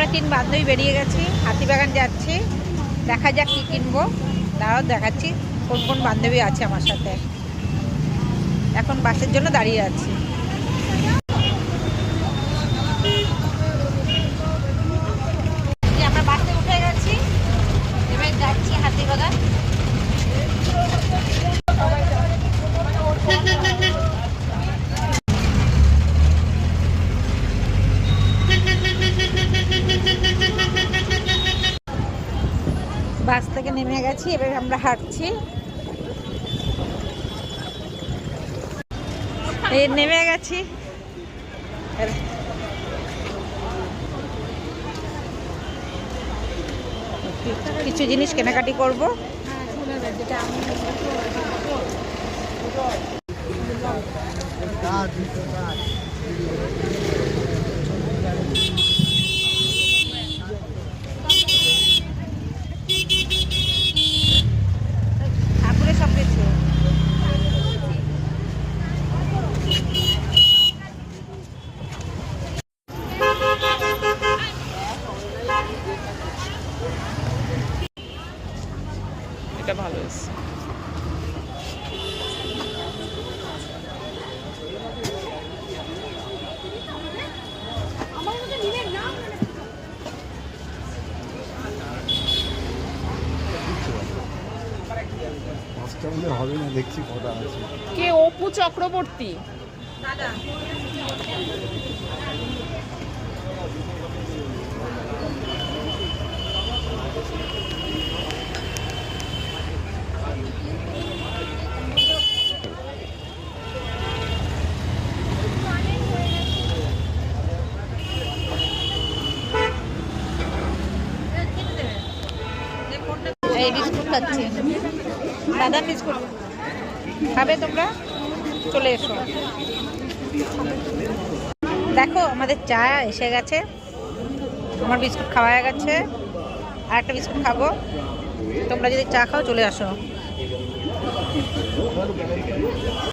আমরা 3 বান্ধবী বেরিয়ে গেছি, হাতিবাগান যাচ্ছি। দেখা যাক কী কিনবো, তাও দেখাচ্ছি কোন কোন বান্ধবী আছে আমার সাথে। এখন বাসের জন্য দাঁড়িয়ে আছি। আমরা বাসে উঠে গেছি, এবার যাচ্ছি হাতিবাগান। বাস থেকে নেমে গেছি, এবার আমরা হাঁটছি। এই নেমে গেছি, কিছু জিনিস কেনাকাটি করব। ঠাকুরের সব কিছু এটা ভালো আছে। হবে না, দেখছি কটা আছে। কে অপু চক্রবর্তী? দাদা এই বিস্কুট খাচ্ছি, বাদাম বিস্কুট খাবে তোমরা? চলে এসো। দেখো আমাদের চা এসে গেছে, আমার বিস্কুট খাওয়া হয়ে গেছে, আর একটা বিস্কুট খাবো। তোমরা যদি চা খাও চলে আসো।